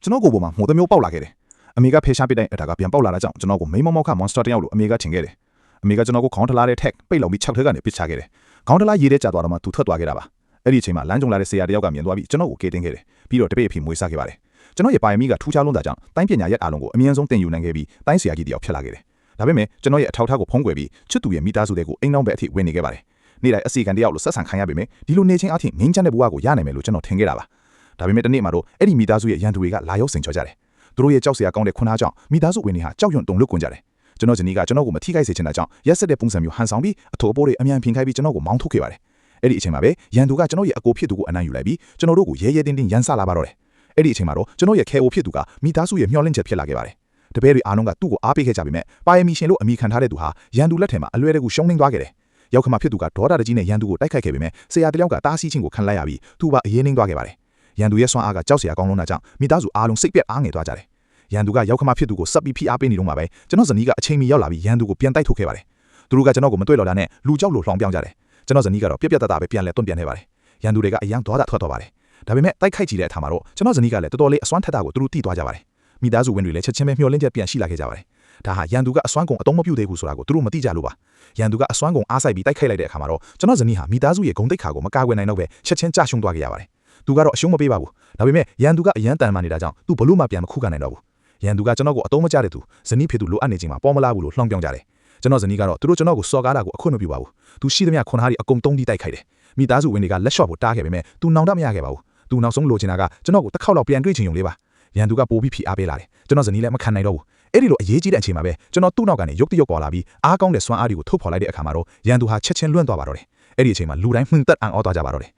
ကျွန်တော်ကိုပေါ်မှာမှုတစ်မျိုးပေါက်လာခဲ့တယ်အမေကဖေရှားပစ်တဲ့အတာကပြန်ပေါက်လာတာကြောင့်ကျွန်တော်ကိုမိမမောက်ခ monster တယောက်လိုအမေကထင်ခဲ့တယ်အမေကကျွန်တော်ကိုခေါင်းထလားတဲ့ tag ပိတ်လောက်ပြီး6ထဲကနေပစ်ချခဲ့တယ်ခေါင်းထလားရေးတဲ့ကြာသွားတော့မှသူထွက်သွားခဲ့တာပါအဲ့ဒီအချိန်မှာလမ်းကြုံလာတဲ့ဆရာတယောက်ကမြင်သွားပြီးကျွန်တော်ကိုကေတင်ခဲ့တယ်ပြီးတော့တပိတ်အဖေမွေးစားခဲ့ပါတယ်ကျွန်တော်ရဲ့ပါရမီကထူးခြားလွန်းတာကြောင့်တိုင်းပညာရဲ့အားလုံးကိုအမြင့်ဆုံးတင်ယူနိုင်ခဲ့ပြီးတိုင်းဆရာကြီးတယောက်ဖြစ်လာခဲ့တယ်ဒါပေမဲ့ကျွန်တော်ရဲ့အထောက်အထားကိုဖုံးကွယ်ပြီးချစ်သူရဲ့မိသားစုတွေကိုအိမ်နောက်ဘက်အထိဝင်နေခဲ့ပါတယ်နေ့တိုင်းအစီအကံတယောက်လိုဆက်ဆံခံရပေမဲ့ဒီလိုနေချင်းအထိငင်းချမ်းတဲ့ဘဝကိုရနိုင်မယ်လို့ကျွန်တော်ထင်ခဲ့တာပါဒါပေမဲ့တနေ့မှတော့အဲ့ဒီမိသားစုရဲ့ရန်သူတွေကလာရောက်ဆင်ချောကြတယ်သူတို့ရဲ့ကြောက်စရာကောင်းတဲ့ခွန်းအားကြောင့်မိသားစုဝင်တွေဟာကြောက်ရွံ့တုန်လှုပ်ကုန်ကြတယ်ကျွန်တော်ဇနီးကကျွန်တော်ကိုမထိခိုက်စေချင်တာကြောင့်ရက်ဆက်တဲ့ပုံစံမျိုးဟန်ဆောင်ပြီးအထူအပိုးတွေအမြန်ဖင်ခိုင်းပြီးကျွန်တော်ကိုမောင်းထုတ်ခဲ့ပါတယ်အဲ့ဒီအချိန်မှာပဲရန်သူကကျွန်တော်ရဲ့အကိုဖြစ်သူကိုအနံ့ယူလိုက်ပြီးကျွန်တော်တို့ကိုရဲရဲတင်းတင်းရန်ဆလာပါတော့တယ်အဲ့ဒီအချိန်မှာတော့ကျွန်တော်ရဲ့ခဲအိုဖြစ်သူကမိသားစုရဲ့မျှော်လင့်ချက်ဖြစ်လာခဲ့ပါတယ်တပည့်တွေအားလုံးကသူ့ကိုအားပေးခဲ့ကြပေမဲ့ပါရမီရှင်လို့အမိခံထားတဲ့သူဟာရန်သူလက်ထက်မှာအလွယ်တကူရှုံးနိမ့်သွားခဲ့တယ်ရောက်ခမဖြစ်သူကဒေါသတကြီးနဲ့ရန်သူကိုတိုက်ခိုက်ခဲ့ပေမဲ့ဆရာတယောက်ကတားဆီးခြင်းကိုခံလိုက်ရပြီးသူ့ဘာအရေးနှိမ့်သွားခဲ့ပါတယ်ရန်သူရဲ့ဆွမ်းအားကကြောက်စရာကောင်းလုံးတာကြောင့်မိသားစုအားလုံးစိတ်ပြက်အားငယ်သွားကြတယ်ရန်သူကရောက်ခမဖြစ်သူကိုစပ်ပြီးဖိအားပေးနေတော့မှပဲကျွန်တော်ဇနီးကအချိန်မီရောက်လာပြီးရန်သူကိုပြန်တိုက်ထုတ်ခဲ့ပါတယ်သူတို့ကကျွန်တော်ကိုမတွေ့တော့တာနဲ့လူကြောက်လို့လှောင်ပြောင်းကြတယ်ကျွန်တော်ဇနီးကတော့ပြက်ပြက်တတ်တာပဲပြန်လဲတွန့်ပြန်နေပါတယ်ရန်သူတွေကအယံသွားတာထွက်သွားပါတယ်ဒါပေမဲ့တိုက်ခိုက်ကြည့်တဲ့အခါမှာတော့ကျွန်တော်ဇနီးကလည်းတော်တော်လေးအစွမ်းထက်တာကိုသူတို့သိသွားကြပါတယ်မိသားစုဝင်တွေလည်းချက်ချင်းပဲမျှော်လင့်ချက်ပြန်ရှိလာခဲ့ကြပါတယ်ဒါဟာရန်သူကအစွမ်းကုန်အတုံးမပြုတ်သေးဘူးဆိုတာကိုသူတို့မသိကြလို့ပါရန်သူကအစွမ်းကုန်အားစိုက်ပြီးတိုက်ခိုက်လိုက်တဲ့အခါမှာတော့ကျွန်တော်ဇနီးဟာမိသားစုရဲ့ဂုဏ်သိက္ခာကိုမကာကွယ်နိုင်တော့ပဲချက်ချင်းကြရှုံးသွားခဲ့ရပါတယ်သူကတော့အရှုံးမပေးပါဘူးဒါပေမဲ့ရန်သူကအယံတန်မှနေတာကြောင့်သူဘလို့မှပြန်မခုခံနိုင်တော့ဘူးရန်သူကကျွန်တော်ကိုအတုံးမကျတဲ့သူဇနီးဖြစ်သူလိုအပ်နေခြင်းမှာပေါ်မလာဘူးလို့လှောင်ပြောင်းကြတယ်ကျွန်တော်ဇနီးကတော့သူတို့ကျွန်တော်ကိုစော်ကားတာကိုအခွင့်မပြုပါဘူးသူရှိသမျှခွန်အားတွေအကုန်တုံးပြီးတိုက်ခိုက်တယ်မိသားစုဝင်တွေကလက်လျှော့ဖို့တားခဲ့ပေမဲ့သူနောင်တမရခဲ့ပါဘူးသူနောက်ဆုံးလိုချင်တာကကျွန်တော်ကိုတစ်ခေါက်လောက်ပြန်တွေ့ချင်ုံလေးပါရန်သူကပိုပြီးဖိအားပေးလာတယ်ကျွန်တော်ဇနီးလည်းမခံနိုင်တော့ဘူးအဲ့ဒီလိုအရေးကြီးတဲ့အချိန်မှာပဲကျွန်တော်သူ့နောက်ကနေရုတ်တရက်ပေါ်လာပြီးအားကောင်းတဲ့စွမ်းအားတွေကိုထုတ်ဖော်လိုက်တဲ့အခါမှာတော့ရန်သူဟာချက်ချင်းလွန့်သွားပါတော့တယ်အဲ့ဒီအချိန်မှာလူတိုင်းမှန်သက်အံ့ဩသွားကြပါတော့တယ်